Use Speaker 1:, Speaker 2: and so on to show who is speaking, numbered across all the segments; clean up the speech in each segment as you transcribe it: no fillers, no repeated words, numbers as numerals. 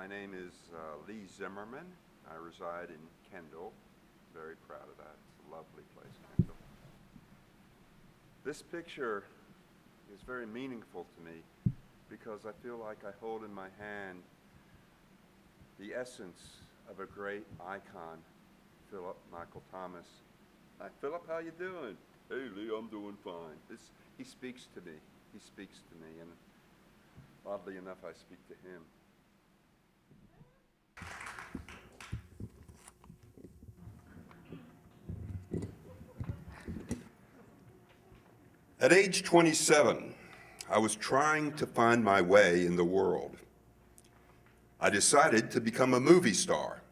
Speaker 1: My name is Lee Zimmerman. I reside in Kendall. Very proud of that. It's a lovely place, Kendall. This picture is very meaningful to me because I feel like I hold in my hand the essence of a great icon, Philip Michael Thomas. Hi, Philip, how you doing? Hey, Lee, I'm doing fine. He speaks to me. He speaks to me, and oddly enough, I speak to him. At age 27, I was trying to find my way in the world. I decided to become a movie star.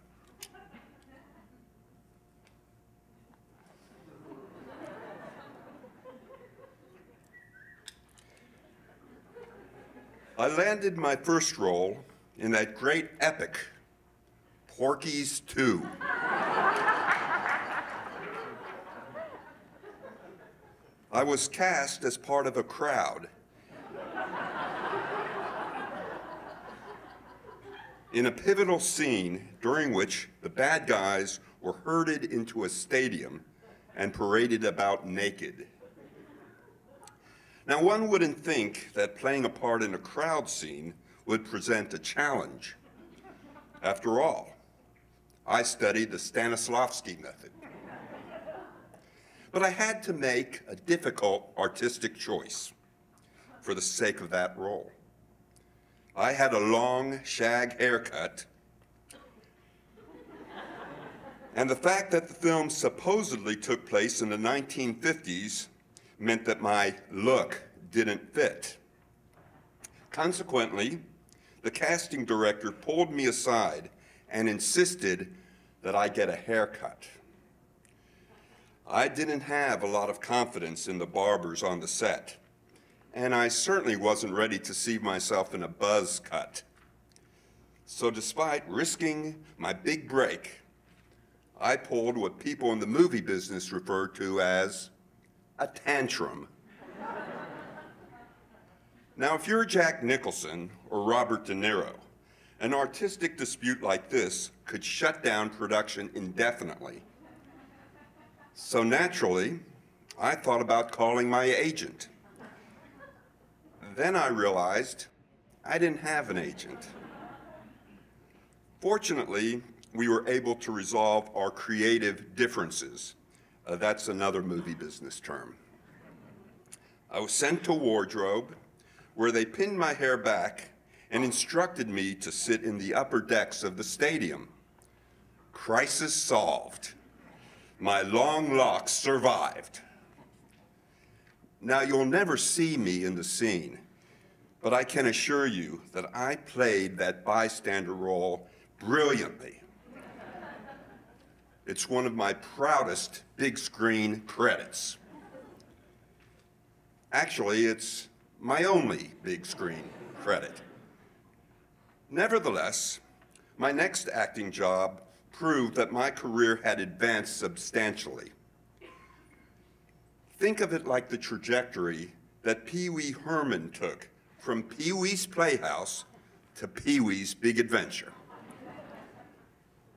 Speaker 1: I landed my first role in that great epic, Porky's 2. I was cast as part of a crowd in a pivotal scene during which the bad guys were herded into a stadium and paraded about naked. Now, one wouldn't think that playing a part in a crowd scene would present a challenge. After all, I studied the Stanislavski method. But I had to make a difficult artistic choice for the sake of that role. I had a long shag haircut, and the fact that the film supposedly took place in the 1950s meant that my look didn't fit. Consequently, the casting director pulled me aside and insisted that I get a haircut. I didn't have a lot of confidence in the barbers on the set, and I certainly wasn't ready to see myself in a buzz cut. So despite risking my big break, I pulled what people in the movie business refer to as a tantrum. Now, if you're Jack Nicholson or Robert De Niro, an artistic dispute like this could shut down production indefinitely. So naturally, I thought about calling my agent. Then I realized I didn't have an agent. Fortunately, we were able to resolve our creative differences. That's another movie business term. I was sent to wardrobe, where they pinned my hair back and instructed me to sit in the upper decks of the stadium. Crisis solved. My long locks survived. Now, you'll never see me in the scene, but I can assure you that I played that bystander role brilliantly. It's one of my proudest big screen credits. Actually, it's my only big screen credit. Nevertheless, my next acting job proved that my career had advanced substantially. Think of it like the trajectory that Pee Wee Herman took from Pee Wee's Playhouse to Pee Wee's Big Adventure.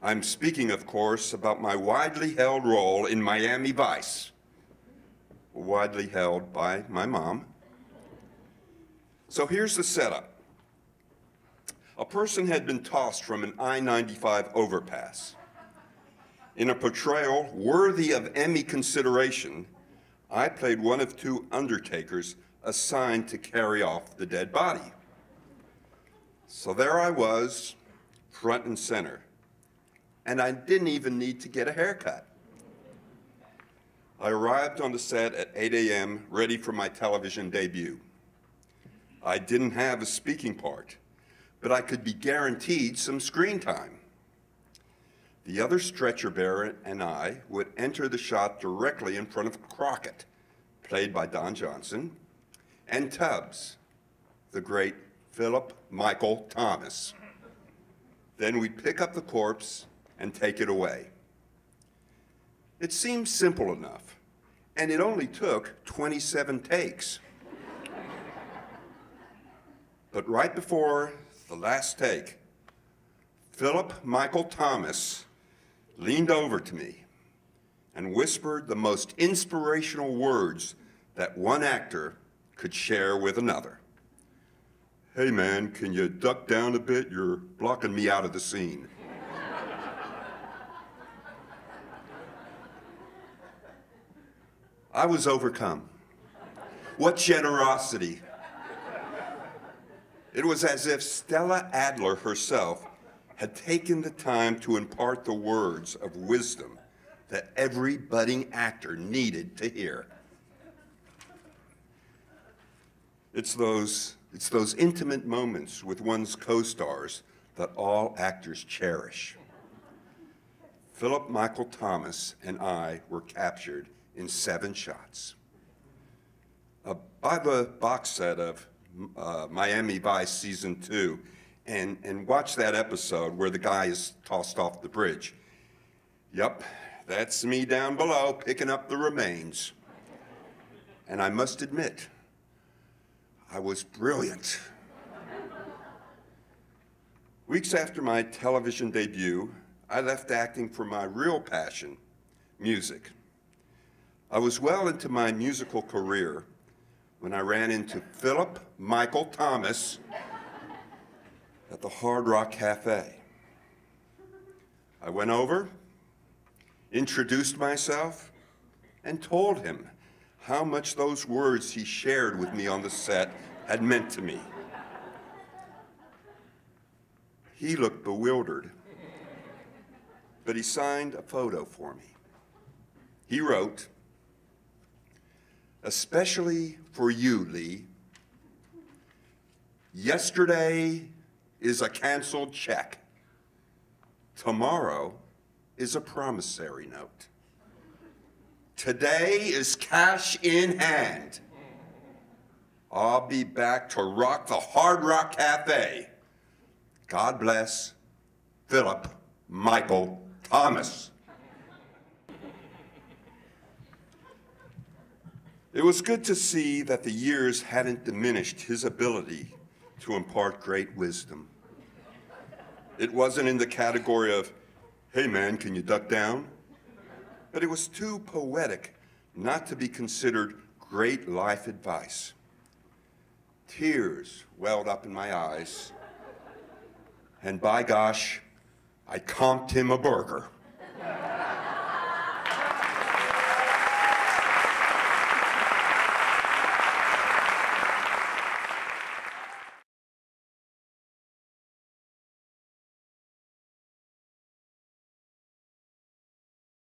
Speaker 1: I'm speaking, of course, about my widely held role in Miami Vice, widely held by my mom. So here's the setup. A person had been tossed from an I-95 overpass. In a portrayal worthy of Emmy consideration, I played one of two undertakers assigned to carry off the dead body. So there I was, front and center, and I didn't even need to get a haircut. I arrived on the set at 8 a.m., ready for my television debut. I didn't have a speaking part, but I could be guaranteed some screen time. The other stretcher bearer and I would enter the shot directly in front of Crockett, played by Don Johnson, and Tubbs, the great Philip Michael Thomas. Then we'd pick up the corpse and take it away. It seemed simple enough, and it only took 27 takes. But right before the last take, Philip Michael Thomas leaned over to me and whispered the most inspirational words that one actor could share with another. "Hey man, can you duck down a bit? You're blocking me out of the scene." I was overcome. What generosity. It was as if Stella Adler herself had taken the time to impart the words of wisdom that every budding actor needed to hear. It's those intimate moments with one's co-stars that all actors cherish. Philip Michael Thomas and I were captured in 7 shots. Buy the box set of Miami Vice Season 2 and watch that episode where the guy is tossed off the bridge. Yep, that's me down below picking up the remains. And I must admit, I was brilliant. Weeks after my television debut, I left acting for my real passion, music. I was well into my musical career when I ran into Philip Michael Thomas at the Hard Rock Cafe. I went over, introduced myself, and told him how much those words he shared with me on the set had meant to me. He looked bewildered, but he signed a photo for me. He wrote, "Especially for you, Lee. Yesterday is a canceled check. Tomorrow is a promissory note. Today is cash in hand. I'll be back to rock the Hard Rock Cafe. God bless, Philip Michael Thomas." It was good to see that the years hadn't diminished his ability to impart great wisdom. It wasn't in the category of, "Hey man, can you duck down?" But it was too poetic not to be considered great life advice. Tears welled up in my eyes, and by gosh, I comped him a burger.